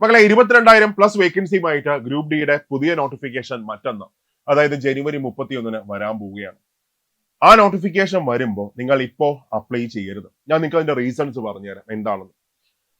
മക്കളെ 22,000 plus വേക്കൻസിയുമായിട്ട് group ഡിയുടെ പുതിയ നോട്ടിഫിക്കേഷൻ മറ്റൊന്ന്, അതായത് ജനുവരി 31 വരാൻ പോവുകയാണ്. ആ നോട്ടിഫിക്കേഷൻ വരുമ്പോൾ നിങ്ങൾ ഇപ്പോ അപ്ലൈ ചെയ്യരുത്. ഞാൻ നിങ്ങൾക്ക് അതിന്റെ റീസൺസ് പറഞ്ഞുതരാം എന്താണെന്ന്.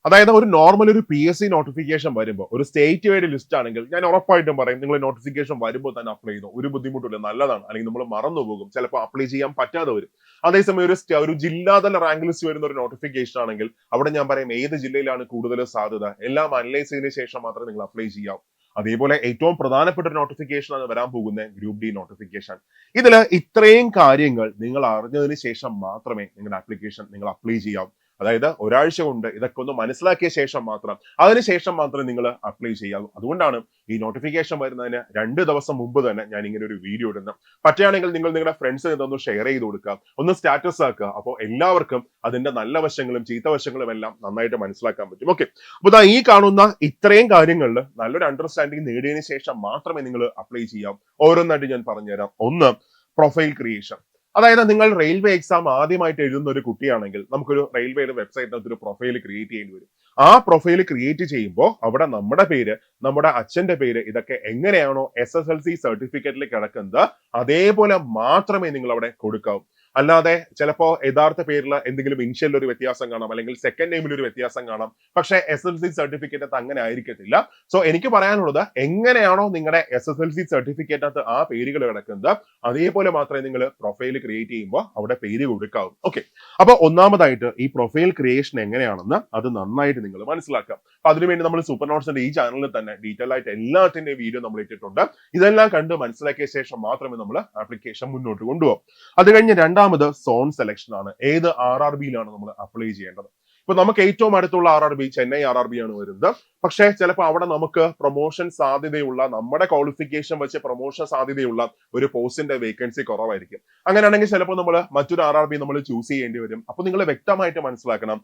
അതായത് ഒരു നോർമൽ ഒരു PSC നോട്ടിഫിക്കേഷൻ വരുമ്പോൾ ഒരു സ്റ്റേറ്റ് വൈഡ് ലിസ്റ്റ് ആണെങ്കിൽ ഞാൻ ഉറപ്പായിട്ടും പറയും നിങ്ങൾ നോട്ടിഫിക്കേഷൻ വരുമ്പോൾ തന്നെ അപ്ലൈ ചെയ്തു, ഒരു ബുദ്ധിമുട്ടില്ല, നല്ലതാണ്. അല്ലെങ്കിൽ നമ്മൾ മറന്നു പോകും, ചിലപ്പോൾ അപ്ലൈ ചെയ്യാൻ പറ്റാതെ വരും. അതേസമയം ഒരു ജില്ലാതല റാങ്ക് ലിസ്റ്റ് വരുന്ന ഒരു നോട്ടിഫിക്കേഷൻ ആണെങ്കിൽ അവിടെ ഞാൻ പറയും ഏത് ജില്ലയിലാണ് കൂടുതൽ സാധ്യത, എല്ലാം അനലൈസ് ചെയ്തതിനു ശേഷം മാത്രമേ നിങ്ങൾ അപ്ലൈ ചെയ്യാവൂ. അതേപോലെ ഏറ്റവും പ്രധാനപ്പെട്ട ഒരു നോട്ടിഫിക്കേഷൻ ആണ് വരാൻ പോകുന്ന ഗ്രൂപ്പ് ഡി നോട്ടിഫിക്കേഷൻ. ഇതില് ഇത്രയും കാര്യങ്ങൾ നിങ്ങൾ അറിഞ്ഞതിന് ശേഷം മാത്രമേ നിങ്ങളുടെ ആപ്ലിക്കേഷൻ നിങ്ങൾ അപ്ലൈ ചെയ്യാവൂ. അതായത് ഒരാഴ്ച കൊണ്ട് ഇതൊക്കെ ഒന്ന് മനസ്സിലാക്കിയ ശേഷം മാത്രം, അതിനുശേഷം മാത്രമേ നിങ്ങൾ അപ്ലൈ ചെയ്യാവൂ. അതുകൊണ്ടാണ് ഈ നോട്ടിഫിക്കേഷൻ വരുന്നതിന് 2 ദിവസം മുമ്പ് തന്നെ ഞാൻ ഇങ്ങനെ ഒരു വീഡിയോ ഇടുന്നത്. പറ്റുകയാണെങ്കിൽ നിങ്ങൾ നിങ്ങളുടെ ഫ്രണ്ട്സിന് ഇതൊന്ന് ഷെയർ ചെയ്ത് കൊടുക്കുക, ഒന്ന് സ്റ്റാറ്റസ് ആക്കുക. അപ്പോൾ എല്ലാവർക്കും അതിന്റെ നല്ല വശങ്ങളും ചീത്ത വശങ്ങളും എല്ലാം നന്നായിട്ട് മനസ്സിലാക്കാൻ പറ്റും. ഓക്കെ, അപ്പൊ ഈ കാണുന്ന ഇത്രയും കാര്യങ്ങളിൽ നല്ലൊരു അണ്ടർസ്റ്റാൻഡിങ് നേടിയതിനു ശേഷം മാത്രമേ നിങ്ങൾ അപ്ലൈ ചെയ്യാവൂ. ഓരോന്നായിട്ട് ഞാൻ പറഞ്ഞുതരാം. ഒന്ന്, പ്രൊഫൈൽ ക്രിയേഷൻ. അതായത് നിങ്ങൾ റെയിൽവേ എക്സാം ആദ്യമായിട്ട് എഴുതുന്ന ഒരു കുട്ടിയാണെങ്കിൽ നമുക്കൊരു റെയിൽവേയുടെ വെബ്സൈറ്റിനകത്ത് ഒരു പ്രൊഫൈൽ ക്രിയേറ്റ് ചെയ്യേണ്ടി വരും. ആ പ്രൊഫൈൽ ക്രിയേറ്റ് ചെയ്യുമ്പോൾ അവിടെ നമ്മുടെ പേര്, നമ്മുടെ അച്ഛന്റെ പേര്, ഇതൊക്കെ എങ്ങനെയാണോ SSLC സർട്ടിഫിക്കറ്റിൽ കിടക്കുന്നത് അതേപോലെ മാത്രമേ നിങ്ങൾ അവിടെ കൊടുക്കാവൂ. അല്ലാതെ ചിലപ്പോ യഥാർത്ഥ പേരിൽ എന്തെങ്കിലും ഇനിഷ്യൽ ഒരു വ്യത്യാസം കാണാം, അല്ലെങ്കിൽ സെക്കൻഡ് നെയിമിൽ ഒരു വ്യത്യാസം കാണാം. പക്ഷേ SSLC സർട്ടിഫിക്കറ്റ് അങ്ങനെ ആയിരിക്കത്തില്ല. സോ എനിക്ക് പറയാനുള്ളത്, എങ്ങനെയാണോ നിങ്ങളുടെ SSLC സർട്ടിഫിക്കറ്റിനകത്ത് ആ പേരുകൾ കിടക്കുന്നത് അതേപോലെ മാത്രമേ നിങ്ങൾ പ്രൊഫൈൽ ക്രിയേറ്റ് ചെയ്യുമ്പോൾ അവിടെ പേര് കൊടുക്കാവൂ. ഓക്കെ, അപ്പൊ ഒന്നാമതായിട്ട് ഈ പ്രൊഫൈൽ ക്രിയേഷൻ എങ്ങനെയാണെന്ന് അത് നന്നായിട്ട് നിങ്ങൾ മനസ്സിലാക്കാം. അപ്പൊ അതിനുവേണ്ടി നമ്മൾ സൂപ്പർ നോട്ട്സിന്റെ ഈ ചാനലിൽ തന്നെ ഡീറ്റെയിൽ ആയിട്ട് എല്ലാത്തിന്റെയും വീഡിയോ നമ്മൾ ഇട്ടിട്ടുണ്ട്. ഇതെല്ലാം കണ്ട് മനസ്സിലാക്കിയ ശേഷം മാത്രമേ നമ്മൾ ആപ്ലിക്കേഷൻ മുന്നോട്ട് കൊണ്ടുപോകും. അത് കഴിഞ്ഞ് രണ്ടാമത് സോൺ സെലക്ഷൻ ആണ്. ഏത് RRBയിലാണ് നമ്മൾ അപ്ലൈ ചെയ്യേണ്ടത്. ഇപ്പൊ നമുക്ക് ഏറ്റവും അടുത്തുള്ള RRB ചെന്നൈ RRB ആണ് വരുന്നത്. പക്ഷേ ചിലപ്പോൾ അവിടെ നമുക്ക് പ്രൊമോഷൻ സാധ്യതയുള്ള, നമ്മുടെ ക്വാളിഫിക്കേഷൻ വെച്ച് പ്രൊമോഷൻ സാധ്യതയുള്ള ഒരു പോസ്റ്റിന്റെ വേക്കൻസി കുറവായിരിക്കും. അങ്ങനെയാണെങ്കിൽ ചിലപ്പോൾ നമ്മൾ മറ്റൊരു RRB നമ്മൾ ചൂസ് ചെയ്യേണ്ടി വരും. അപ്പൊ നിങ്ങൾ വ്യക്തമായിട്ട് മനസ്സിലാക്കണം,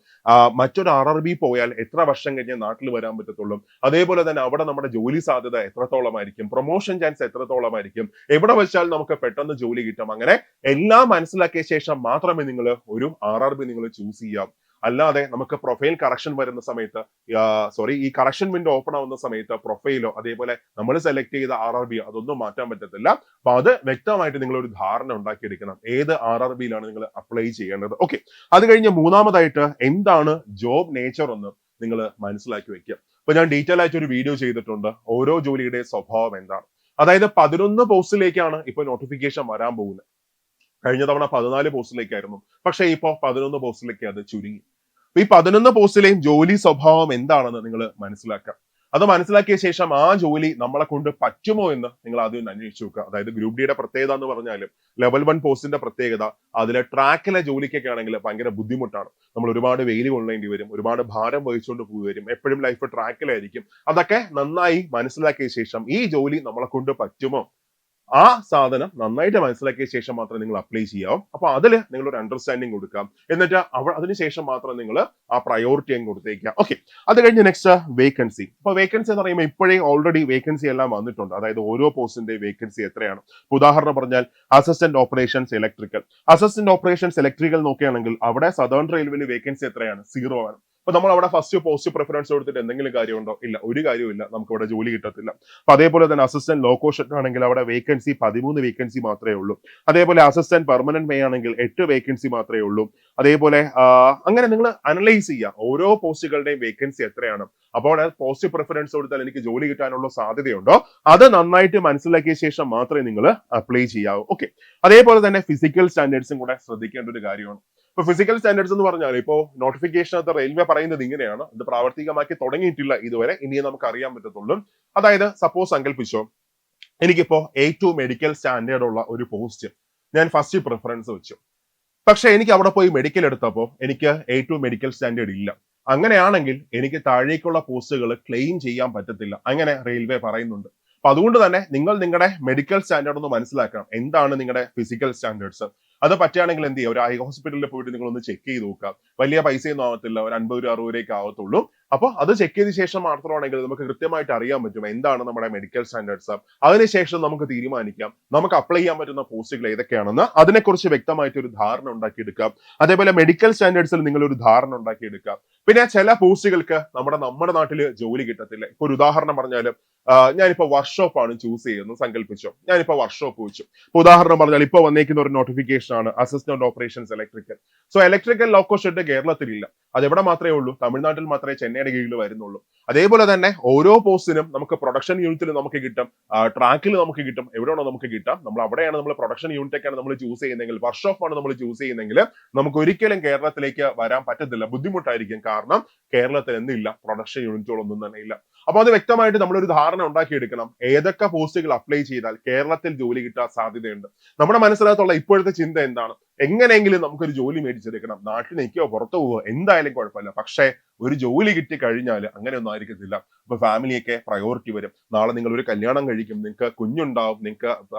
മറ്റൊരു RRB പോയാൽ എത്ര വർഷം കഴിഞ്ഞ് നാട്ടിൽ വരാൻ പറ്റത്തുള്ളൂ, അതേപോലെ തന്നെ അവിടെ നമ്മുടെ ജോലി സാധ്യത എത്രത്തോളമായിരിക്കും, പ്രൊമോഷൻ ചാൻസ് എത്രത്തോളമായിരിക്കും, എവിടെ വെച്ചാൽ നമുക്ക് പെട്ടെന്ന് ജോലി കിട്ടും. അങ്ങനെ എല്ലാം മനസ്സിലാക്കിയ ശേഷം മാത്രമേ നിങ്ങൾ ഒരു RRB നിങ്ങൾ ചൂസ് ചെയ്യാം. അല്ലാതെ നമുക്ക് പ്രൊഫൈൽ കറക്ഷൻ വരുന്ന സമയത്ത്, ഈ കറക്ഷൻ വിൻഡോ ഓപ്പൺ ആവുന്ന സമയത്ത് പ്രൊഫൈലോ അതേപോലെ നമ്മൾ സെലക്ട് ചെയ്ത RRB അതൊന്നും മാറ്റാൻ പറ്റത്തില്ല. അപ്പൊ അത് വ്യക്തമായിട്ട് നിങ്ങൾ ഒരു ധാരണ ഉണ്ടാക്കിയെടുക്കണം, ഏത് RRBയിലാണ് നിങ്ങൾ അപ്ലൈ ചെയ്യേണ്ടത്. ഓക്കെ, അത് കഴിഞ്ഞ് മൂന്നാമതായിട്ട് എന്താണ് ജോബ് നേച്ചർ എന്ന് നിങ്ങൾ മനസ്സിലാക്കി വെക്കുക. ഇപ്പൊ ഞാൻ ഡീറ്റെയിൽ ആയിട്ട് ഒരു വീഡിയോ ചെയ്തിട്ടുണ്ട്, ഓരോ ജോലിയുടെ സ്വഭാവം എന്താണ്. അതായത് 11 പോസ്റ്റിലേക്കാണ് ഇപ്പൊ നോട്ടിഫിക്കേഷൻ വരാൻ പോകുന്നത്. കഴിഞ്ഞ തവണ 14 പോസ്റ്റിലേക്കായിരുന്നു, പക്ഷേ ഇപ്പൊ 11 പോസ്റ്റിലേക്ക് അത് ചുരുങ്ങി. ഈ 11 പോസ്റ്റിലെയും ജോലി സ്വഭാവം എന്താണെന്ന് നിങ്ങൾ മനസ്സിലാക്കാം. അത് മനസ്സിലാക്കിയ ശേഷം ആ ജോലി നമ്മളെ കൊണ്ട് പറ്റുമോ എന്ന് നിങ്ങൾ ആദ്യം അന്വേഷിച്ചു നോക്കുക. അതായത് ഗ്രൂപ്പ് ഡിയുടെ പ്രത്യേകത എന്ന് പറഞ്ഞാലും ലെവൽ 1 പോസ്റ്റിന്റെ പ്രത്യേകത, അതിലെ ട്രാക്കിലെ ജോലിക്കൊക്കെ ആണെങ്കിൽ ഭയങ്കര ബുദ്ധിമുട്ടാണ്. നമ്മൾ ഒരുപാട് വെയിൽ കൊള്ളേണ്ടി വരും, ഒരുപാട് ഭാരം വഹിച്ചുകൊണ്ട് പോയി വരും, എപ്പോഴും ലൈഫ് ട്രാക്കിലായിരിക്കും. അതൊക്കെ നന്നായി മനസ്സിലാക്കിയ ശേഷം ഈ ജോലി നമ്മളെ കൊണ്ട് പറ്റുമോ, ആ സാധനം നന്നായിട്ട് മനസ്സിലാക്കിയ ശേഷം മാത്രമേ നിങ്ങൾ അപ്ലൈ ചെയ്യാവൂ. അപ്പൊ അതിൽ നിങ്ങൾ ഒരു അണ്ടർസ്റ്റാൻഡിങ് കൊടുക്കാം. എന്നിട്ട് അതിനുശേഷം മാത്രം നിങ്ങൾ ആ പ്രയോറിറ്റി അങ്ങ് കൊടുത്തേക്കാം. ഓക്കെ, അത് കഴിഞ്ഞ് നെക്സ്റ്റ് വേക്കൻസി. അപ്പൊ വേക്കൻസി എന്ന് പറയുമ്പോൾ ഇപ്പോഴേ ഓൾറെഡി വേക്കൻസി എല്ലാം വന്നിട്ടുണ്ട്. അതായത് ഓരോ പോസ്റ്റിന്റെ വേക്കൻസി എത്രയാണ്. ഉദാഹരണം പറഞ്ഞാൽ അസിസ്റ്റന്റ് ഓപ്പറേഷൻസ് ഇലക്ട്രിക്കൽ നോക്കുകയാണെങ്കിൽ അവിടെ സദേൺ റെയിൽവേയിൽ വേക്കൻസി എത്രയാണ്? 0 ആണ്. അപ്പൊ നമ്മൾ അവിടെ ഫസ്റ്റ് പോസ്റ്റ് പ്രിഫറൻസ് കൊടുത്തിട്ട് എന്തെങ്കിലും കാര്യമുണ്ടോ? ഇല്ല, ഒരു കാര്യമില്ല, നമുക്ക് അവിടെ ജോലി കിട്ടത്തില്ല. അപ്പൊ അതേപോലെ തന്നെ അസിസ്റ്റന്റ് ലോക്കോഷൻ ആണെങ്കിൽ അവിടെ വേക്കൻസി 13 വേക്കൻസി മാത്രമേ ഉള്ളൂ. അതേപോലെ അസിസ്റ്റന്റ് പെർമനന്റ് പേ ആണെങ്കിൽ 8 വേക്കൻസി മാത്രമേ ഉള്ളൂ. അതേപോലെ അങ്ങനെ നിങ്ങൾ അനലൈസ് ചെയ്യുക ഓരോ പോസ്റ്റുകളുടെയും വേക്കൻസി എത്രയാണ്. അപ്പോൾ പോസ്റ്റ് പ്രിഫറൻസ് കൊടുത്താൽ എനിക്ക് ജോലി കിട്ടാനുള്ള സാധ്യതയുണ്ടോ, അത് നന്നായിട്ട് മനസ്സിലാക്കിയ ശേഷം മാത്രമേ നിങ്ങൾ അപ്ലൈ ചെയ്യാവൂ. ഓക്കെ, അതേപോലെ തന്നെ ഫിസിക്കൽ സ്റ്റാൻഡേർഡ്സും കൂടെ ശ്രദ്ധിക്കേണ്ട ഒരു കാര്യമാണ്. ഇപ്പൊ ഫിസിക്കൽ സ്റ്റാൻഡേർഡ്സ് എന്ന് പറഞ്ഞാൽ ഇപ്പോ നോട്ടിഫിക്കേഷനകത്ത് റെയിൽവേ പറയുന്നത് ഇങ്ങനെയാണ്, ഇത് പ്രാവർത്തികമാക്കി തുടങ്ങിയിട്ടില്ല ഇതുവരെ, ഇനിയെ നമുക്ക് അറിയാൻ പറ്റത്തുള്ളൂ. അതായത് സപ്പോസ് സങ്കല്പിച്ചോ, എനിക്കിപ്പോ A2 മെഡിക്കൽ സ്റ്റാൻഡേർഡ് ഉള്ള ഒരു പോസ്റ്റ് ഞാൻ ഫസ്റ്റ് പ്രിഫറൻസ് വെച്ചു. പക്ഷെ എനിക്ക് അവിടെ പോയി മെഡിക്കൽ എടുത്തപ്പോൾ എനിക്ക് A2 മെഡിക്കൽ സ്റ്റാൻഡേർഡ് ഇല്ല. അങ്ങനെയാണെങ്കിൽ എനിക്ക് താഴേക്കുള്ള പോസ്റ്റുകൾ ക്ലെയിം ചെയ്യാൻ പറ്റത്തില്ല, അങ്ങനെ റെയിൽവേ പറയുന്നുണ്ട്. അപ്പൊ അതുകൊണ്ട് തന്നെ നിങ്ങൾ നിങ്ങളുടെ മെഡിക്കൽ സ്റ്റാൻഡേർഡ് ഒന്ന് മനസ്സിലാക്കണം. എന്താണ് നിങ്ങളുടെ ഫിസിക്കൽ സ്റ്റാൻഡേർഡ്സ്? അത് പറ്റുകയാണെങ്കിൽ എന്ത് ചെയ്യുക, ഒരു ഐ ഹോസ്പിറ്റലിൽ പോയിട്ട് നിങ്ങൾ ഒന്ന് ചെക്ക് ചെയ്ത് നോക്കുക. വലിയ പൈസയൊന്നും ആവത്തില്ല, ഒരു 50-60 ആവത്തുള്ളൂ. അപ്പോൾ അത് ചെക്ക് ചെയ്ത ശേഷം മാത്രമാണെങ്കിൽ നമുക്ക് കൃത്യമായിട്ട് അറിയാൻ പറ്റും എന്താണ് നമ്മുടെ മെഡിക്കൽ സ്റ്റാൻഡേർഡ്സ്. അതിനുശേഷം നമുക്ക് തീരുമാനിക്കാം നമുക്ക് അപ്ലൈ ചെയ്യാൻ പറ്റുന്ന പോസ്റ്റുകൾ ഏതൊക്കെയാണെന്ന്. അതിനെക്കുറിച്ച് വ്യക്തമായിട്ട് ഒരു ധാരണ ഉണ്ടാക്കിയെടുക്കാം. അതേപോലെ മെഡിക്കൽ സ്റ്റാൻഡേർഡ്സിൽ നിങ്ങൾ ഒരു ധാരണ ഉണ്ടാക്കിയെടുക്കാം. പിന്നെ ചില പോസ്റ്റുകൾക്ക് നമ്മുടെ നാട്ടിൽ ജോലി കിട്ടത്തില്ല. ഇപ്പൊ ഒരു ഉദാഹരണം പറഞ്ഞാലും ഞാനിപ്പോ വർക്ക്ഷോപ്പ് ആണ് ചൂസ് ചെയ്യുന്നത് സങ്കല്പിച്ചോ. ഞാനിപ്പോ വർക്ക്ഷോപ്പ് വെച്ചു. ഇപ്പൊ ഉദാഹരണം പറഞ്ഞാൽ ഇപ്പൊ വന്നേക്കുന്ന ഒരു നോട്ടിഫിക്കേഷൻ ആണ് assistant operations electrical. So electrical loco shed കേരളത്തിലില്ല. അതെവിടെ മാത്രമേ ഉള്ളൂ? തമിഴ്നാട്ടിൽ മാത്രമേ ചെന്നൈയുടെ കീഴിൽ വരുന്നുള്ളൂ. അതേപോലെ തന്നെ ഓരോ പോസ്റ്റിനും നമുക്ക് പ്രൊഡക്ഷൻ യൂണിറ്റിൽ നമുക്ക് കിട്ടും, ട്രാക്കിൽ നമുക്ക് കിട്ടും, എവിടെയാണോ നമുക്ക് കിട്ടാം. നമ്മൾ അവിടെയാണ് നമ്മൾ പ്രൊഡക്ഷൻ യൂണിറ്റ് ഒക്കെയാണ് നമ്മൾ ചൂസ് ചെയ്യുന്നതെങ്കിൽ, വർക്ക്ഷോപ്പാണ് നമ്മൾ ചൂസ് ചെയ്യുന്നതെങ്കിൽ നമുക്ക് ഒരിക്കലും കേരളത്തിലേക്ക് വരാൻ പറ്റത്തില്ല, ബുദ്ധിമുട്ടായിരിക്കും. കാരണം കേരളത്തിൽ എന്തില്ല, പ്രൊഡക്ഷൻ യൂണിറ്റുകളൊന്നും തന്നെ ഇല്ല. അപ്പൊ അത് വ്യക്തമായിട്ട് നമ്മളൊരു ധാരണ ഉണ്ടാക്കിയെടുക്കണം. ഏതൊക്കെ പോസ്റ്റുകൾ അപ്ലൈ ചെയ്താൽ കേരളത്തിൽ ജോലി കിട്ടാൻ സാധ്യതയുണ്ട്. നമ്മുടെ മനസ്സിനകത്തുള്ള ഇപ്പോഴത്തെ ചിന്ത എന്താണ്? എങ്ങനെയെങ്കിലും നമുക്കൊരു ജോലി മേടിച്ചെടുക്കണം, നാട്ടിൽ നിൽക്കുകയോ പുറത്തു പോവോ എന്തായാലും കുഴപ്പമില്ല. പക്ഷേ ഒരു ജോലി കിട്ടി കഴിഞ്ഞാൽ അങ്ങനെയൊന്നും ആയിരിക്കത്തില്ല. അപ്പൊ ഫാമിലിയൊക്കെ പ്രയോറിറ്റി വരും. നാളെ നിങ്ങൾ ഒരു കല്യാണം കഴിക്കും, നിങ്ങൾക്ക് കുഞ്ഞുണ്ടാവും, നിങ്ങൾക്ക്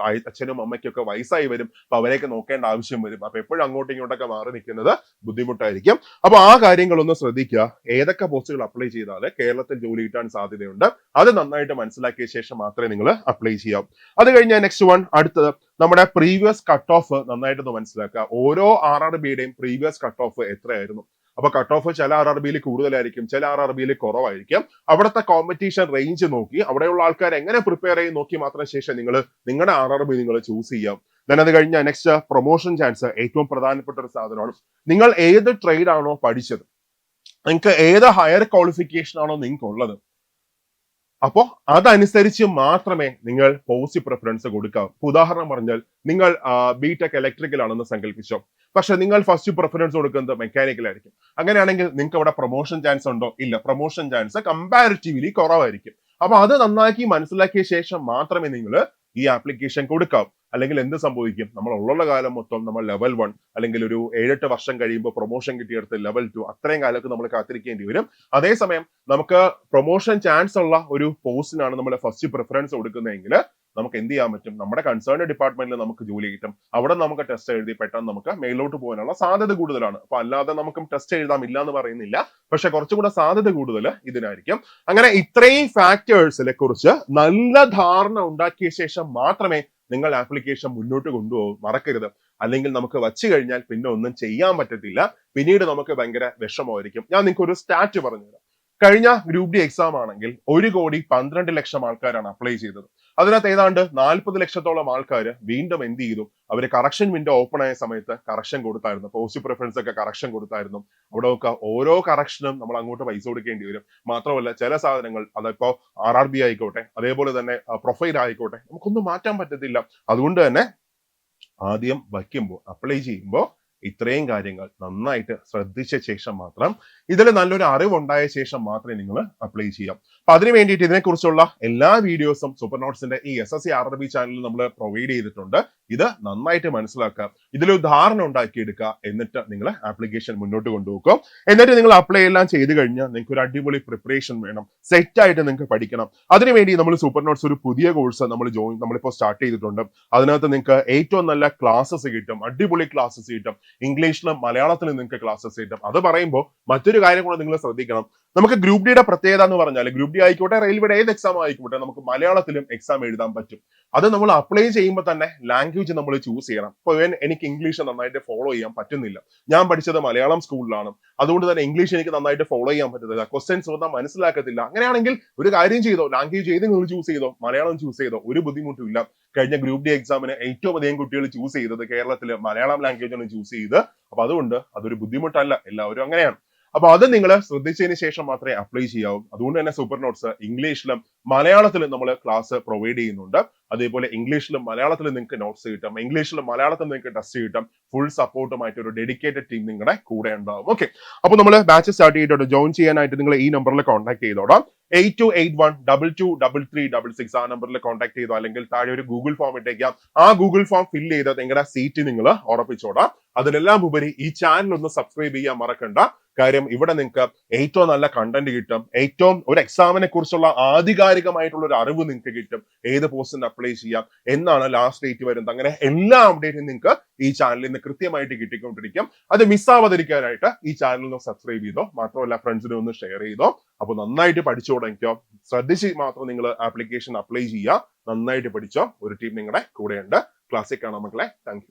അച്ഛനും അമ്മയ്ക്കൊക്കെ വയസ്സായി വരും. അപ്പൊ അവരെയൊക്കെ നോക്കേണ്ട ആവശ്യം വരും. അപ്പൊ എപ്പോഴും അങ്ങോട്ടും ഇങ്ങോട്ടൊക്കെ മാറി നിൽക്കുന്നത് ബുദ്ധിമുട്ടായിരിക്കും. അപ്പൊ ആ കാര്യങ്ങളൊന്ന് ശ്രദ്ധിക്കുക. ഏതൊക്കെ പോസ്റ്റുകൾ അപ്ലൈ ചെയ്താൽ കേരളത്തിൽ ജോലി കിട്ടാൻ സാധ്യതയുണ്ട് അത് നന്നായിട്ട് മനസ്സിലാക്കിയ ശേഷം മാത്രമേ നിങ്ങൾ അപ്ലൈ ചെയ്യാവൂ. അത് കഴിഞ്ഞാൽ നെക്സ്റ്റ് വൺ, അടുത്തത് നമ്മുടെ പ്രീവിയസ് കട്ട് ഓഫ് നന്നായിട്ടൊന്ന് മനസ്സിലാക്കുക. ഓരോ RRBയുടെയും പ്രീവിയസ് കട്ട് ഓഫ് എത്രയായിരുന്നു? അപ്പൊ കട്ട് ഓഫ് ചില RRBയിൽ കൂടുതലായിരിക്കും, ചില RRBയിൽ കുറവായിരിക്കും. അവിടുത്തെ കോമ്പറ്റീഷൻ റേഞ്ച് നോക്കി അവിടെയുള്ള ആൾക്കാർ എങ്ങനെ പ്രിപ്പയർ ചെയ്യും നോക്കി മാത്രം ശേഷം നിങ്ങൾ നിങ്ങളുടെ RRB നിങ്ങൾ ചൂസ് ചെയ്യാം. then അത് കഴിഞ്ഞാൽ നെക്സ്റ്റ് പ്രൊമോഷൻ ചാൻസ്. ഏറ്റവും പ്രധാനപ്പെട്ട ഒരു സാധനമാണ്. നിങ്ങൾ ഏത് ട്രേഡ് ആണോ പഠിച്ചത്, നിങ്ങൾക്ക് ഏത് ഹയർ ക്വാളിഫിക്കേഷൻ ആണോ നിങ്ങൾക്ക് ഉള്ളത്, അപ്പോ അതനുസരിച്ച് മാത്രമേ നിങ്ങൾ പോസ്റ്റ് പ്രിഫറൻസ് കൊടുക്കാവൂ. ഉദാഹരണം പറഞ്ഞാൽ നിങ്ങൾ ബിടെക് ഇലക്ട്രിക്കൽ ആണെന്ന് സങ്കല്പിച്ചോ, പക്ഷെ നിങ്ങൾ ഫസ്റ്റ് പ്രിഫറൻസ് കൊടുക്കുന്നത് മെക്കാനിക്കൽ ആയിരിക്കും. അങ്ങനെയാണെങ്കിൽ നിങ്ങൾക്ക് അവിടെ പ്രൊമോഷൻ ചാൻസ് ഉണ്ടോ? ഇല്ല, പ്രൊമോഷൻ ചാൻസ് കമ്പാരിറ്റീവ്ലി കുറവായിരിക്കും. അപ്പൊ അത് നന്നാക്കി മനസ്സിലാക്കിയ ശേഷം മാത്രമേ നിങ്ങൾ ഈ ആപ്ലിക്കേഷൻ കൊടുക്കാവൂ. അല്ലെങ്കിൽ എന്ത് സംഭവിക്കും, നമ്മൾ ഉള്ള കാലം മൊത്തം നമ്മൾ ലെവൽ 1 അല്ലെങ്കിൽ ഒരു 7-8 വർഷം കഴിയുമ്പോൾ പ്രൊമോഷൻ കിട്ടിയെടുത്ത് ലെവൽ 2 അത്രയും കാലത്ത് നമ്മൾ കാത്തിരിക്കേണ്ടി വരും. അതേസമയം നമുക്ക് പ്രൊമോഷൻ ചാൻസ് ഉള്ള ഒരു പോസ്റ്റിനാണ് നമ്മൾ ഫസ്റ്റ് പ്രിഫറൻസ് കൊടുക്കുന്നതെങ്കിൽ നമുക്ക് എന്ത് ചെയ്യാൻ പറ്റും, നമ്മുടെ കൺസേൺ ഡിപ്പാർട്ട്മെന്റിൽ നമുക്ക് ജോലി കിട്ടും. അവിടെ നമുക്ക് ടെസ്റ്റ് എഴുതി പെട്ടെന്ന് നമുക്ക് മേലോട്ട് പോകാനുള്ള സാധ്യത കൂടുതലാണ്. അപ്പൊ അല്ലാതെ നമുക്കും ടെസ്റ്റ് എഴുതാം, ഇല്ല എന്ന് പറയുന്നില്ല, പക്ഷെ കുറച്ചും കൂടെ സാധ്യത കൂടുതൽ ഇതിനായിരിക്കും. അങ്ങനെ ഇത്രയും ഫാക്ടേഴ്സിനെ കുറിച്ച് നല്ല ധാരണ ഉണ്ടാക്കിയ ശേഷം മാത്രമേ നിങ്ങൾ ആപ്ലിക്കേഷൻ മുന്നോട്ട് കൊണ്ടുപോകും. മറക്കരുത്. അല്ലെങ്കിൽ നമുക്ക് വച്ചു കഴിഞ്ഞാൽ പിന്നെ ഒന്നും ചെയ്യാൻ പറ്റത്തില്ല. പിന്നീട് നമുക്ക് ഭയങ്കര വിഷമമായിരിക്കും. ഞാൻ നിങ്ങൾക്ക് ഒരു സ്റ്റാറ്റ് പറഞ്ഞുതരാം. കഴിഞ്ഞ ഗ്രൂപ്പ് ഡി എക്സാം ആണെങ്കിൽ 1,12,00,000 ആൾക്കാരാണ് അപ്ലൈ ചെയ്തത്. അതിനകത്ത് ഏതാണ്ട് 40 ലക്ഷത്തോളം ആൾക്കാർ വീണ്ടും എന്ത് ചെയ്തു, അവര് കറക്ഷൻ വിൻഡോ ഓപ്പൺ ആയ സമയത്ത് കറക്ഷൻ കൊടുത്തായിരുന്നു, പോസ്റ്റ് പ്രിഫറൻസ് ഒക്കെ കറക്ഷൻ കൊടുത്തായിരുന്നു. അവിടെ ഒക്കെ ഓരോ കറക്ഷനും നമ്മൾ അങ്ങോട്ട് പൈസ കൊടുക്കേണ്ടി വരും. മാത്രമല്ല ചില സാധനങ്ങൾ, അതിപ്പോ RRB ആയിക്കോട്ടെ, അതേപോലെ തന്നെ പ്രൊഫൈൽ ആയിക്കോട്ടെ, നമുക്കൊന്നും മാറ്റാൻ പറ്റത്തില്ല. അതുകൊണ്ട് തന്നെ ആദ്യം വയ്ക്കുമ്പോൾ, അപ്ലൈ ചെയ്യുമ്പോൾ ഇത്രയും കാര്യങ്ങൾ നന്നായിട്ട് ശ്രദ്ധിച്ച ശേഷം മാത്രം, ഇതിൽ നല്ലൊരു അറിവുണ്ടായ ശേഷം മാത്രമേ നിങ്ങൾ അപ്ലൈ ചെയ്യാം. അപ്പൊ അതിന് വേണ്ടിയിട്ട് ഇതിനെക്കുറിച്ചുള്ള എല്ലാ വീഡിയോസും സൂപ്പർ നോട്ട്സിന്റെ ഈ SSC RRB ചാനലിൽ നമ്മൾ പ്രൊവൈഡ് ചെയ്തിട്ടുണ്ട്. ഇത് നന്നായിട്ട് മനസ്സിലാക്കുക, ഇതിലൊരു ധാരണ ഉണ്ടാക്കിയെടുക്കുക, എന്നിട്ട് നിങ്ങൾ ആപ്ലിക്കേഷൻ മുന്നോട്ട് കൊണ്ടുപോകുക. എന്നിട്ട് നിങ്ങൾ അപ്ലൈ എല്ലാം ചെയ്ത് കഴിഞ്ഞാൽ നിങ്ങൾക്ക് ഒരു അടിപൊളി പ്രിപ്പറേഷൻ വേണം, സെറ്റ് ആയിട്ട് നിങ്ങൾക്ക് പഠിക്കണം. അതിനുവേണ്ടി നമ്മൾ സൂപ്പർ നോട്ട്സ് ഒരു പുതിയ കോഴ്സ് നമ്മളിപ്പോൾ സ്റ്റാർട്ട് ചെയ്തിട്ടുണ്ട്. അതിനകത്ത് നിങ്ങൾക്ക് ഏറ്റവും നല്ല ക്ലാസ്സസ് കിട്ടും, അടിപൊളി ക്ലാസ്സസ് കിട്ടും. ഇംഗ്ലീഷിലും മലയാളത്തിലും നിങ്ങൾക്ക് ക്ലാസ്സസ് കിട്ടും. അത് പറയുമ്പോൾ മറ്റൊരു കാര്യം കൂടെ നിങ്ങൾ ശ്രദ്ധിക്കണം. നമുക്ക് ഗ്രൂപ്പ് ഡിയുടെ പ്രത്യേകത എന്ന് പറഞ്ഞാൽ, ഗ്രൂപ്പ് ഡി ആയിക്കോട്ടെ, റെയിൽവേയുടെ ഏത് എക്സാം ആയിക്കോട്ടെ, നമുക്ക് മലയാളത്തിലും എക്സാം എഴുതാൻ പറ്റും. അത് നമ്മൾ അപ്ലൈ ചെയ്യുമ്പോൾ തന്നെ ലാംഗ്വേജ് നമ്മൾ ചൂസ് ചെയ്യണം. ഇപ്പൊ എനിക്ക് ഇംഗ്ലീഷ് നന്നായിട്ട് ഫോളോ ചെയ്യാൻ പറ്റുന്നില്ല, ഞാൻ പഠിച്ചത് മലയാളം സ്കൂളിലാണ്, അതുകൊണ്ട് തന്നെ ഇംഗ്ലീഷ് എനിക്ക് നന്നായിട്ട് ഫോളോ ചെയ്യാൻ പറ്റുന്നില്ല, ക്വസ്റ്റ്യൻസ് ഒന്നും മനസ്സിലാക്കത്തില്ല. അങ്ങനെയാണെങ്കിൽ ഒരു കാര്യം ചെയ്തോ, ലാംഗ്വേജ് ഏത് നിങ്ങൾ ചൂസ് ചെയ്തോ, മലയാളം ചൂസ് ചെയ്തോ, ഒരു ബുദ്ധിമുട്ടും ഇല്ല. കഴിഞ്ഞ ഗ്രൂപ്പ് ഡി എക്സാമിന് ഏറ്റവും അധികം കുട്ടികൾ ചൂസ് ചെയ്തത് കേരളത്തിൽ മലയാളം ലാംഗ്വേജ് ആണ് ചൂസ് ചെയ്ത്. അപ്പൊ അതുകൊണ്ട് അതൊരു ബുദ്ധിമുട്ടല്ല, എല്ലാവരും അങ്ങനെയാണ്. അപ്പൊ അത് നിങ്ങൾ ശ്രദ്ധിച്ചതിന് ശേഷം മാത്രമേ അപ്ലൈ ചെയ്യാവൂ. അതുകൊണ്ട് തന്നെ സൂപ്പർ നോട്ട്സ് ഇംഗ്ലീഷിലും മലയാളത്തിലും നമ്മൾ ക്ലാസ് പ്രൊവൈഡ് ചെയ്യുന്നുണ്ട്. അതേപോലെ ഇംഗ്ലീഷിലും മലയാളത്തിലും നിങ്ങൾക്ക് നോട്ട്സ് കിട്ടും, ഇംഗ്ലീഷിലും മലയാളത്തിലും നിങ്ങൾക്ക് ടെസ്റ്റ് കിട്ടും. ഫുൾ സപ്പോർട്ടുമായിട്ട് ഒരു ഡെഡിക്കേറ്റഡ് ടീം നിങ്ങളുടെ കൂടെ ഉണ്ടാവും. ഓക്കെ, അപ്പൊ നമ്മൾ ബാച്ച് സ്റ്റാർട്ട് ചെയ്തിട്ടുണ്ട്. ജോയിൻ ചെയ്യാനായിട്ട് നിങ്ങൾ ഈ നമ്പറിൽ കോൺടാക്ട് ചെയ്തോടാം. 8281223366 ആ നമ്പറിൽ കോൺടാക്ട് ചെയ്തോ, അല്ലെങ്കിൽ താഴെ ഒരു ഗൂഗിൾ ഫോം ഇട്ടേക്കാം. ആ ഗൂഗിൾ ഫോം ഫില്ല് ചെയ്ത് നിങ്ങളുടെ സീറ്റ് നിങ്ങൾ ഉറപ്പിച്ചോടാം. അതിലെല്ലാം ഉപരി ഈ ചാനൽ ഒന്ന് സബ്സ്ക്രൈബ് ചെയ്യാൻ മറക്കണ്ട. കാര്യം ഇവിടെ നിങ്ങൾക്ക് ഏറ്റവും നല്ല കണ്ടന്റ് കിട്ടും, ഏറ്റവും ഒരു എക്സാമിനെ കുറിച്ചുള്ള ആധികാരികമായിട്ടുള്ള ഒരു അറിവ് നിങ്ങൾക്ക് കിട്ടും, ഏത് പോസ്റ്റിന് അപ്ലൈ ചെയ്യാം, എന്നാണ് ലാസ്റ്റ് ഡേറ്റ് വരുന്നത്, അങ്ങനെ എല്ലാ അപ്ഡേറ്റും നിങ്ങൾക്ക് ഈ ചാനലിൽ നിന്ന് കൃത്യമായിട്ട് കിട്ടിക്കൊണ്ടിരിക്കും. അത് മിസ്സാവാതിരിക്കാനായിട്ട് ഈ ചാനൽ ഒന്ന് സബ്സ്ക്രൈബ് ചെയ്തോ, മാത്രമല്ല ഫ്രണ്ട്സിനെ ഒന്ന് ഷെയർ ചെയ്തോ. അപ്പൊ നന്നായിട്ട് പഠിച്ചു തുടങ്ങിക്കോ, ശ്രദ്ധിച്ച് മാത്രം നിങ്ങൾ ആപ്ലിക്കേഷൻ അപ്ലൈ ചെയ്യുക. നന്നായിട്ട് പഠിച്ചോ, ഒരു ടീം നിങ്ങളുടെ കൂടെയുണ്ട്. ക്ലാസ്സിൽ കാണാം മക്കളെ. Thank you.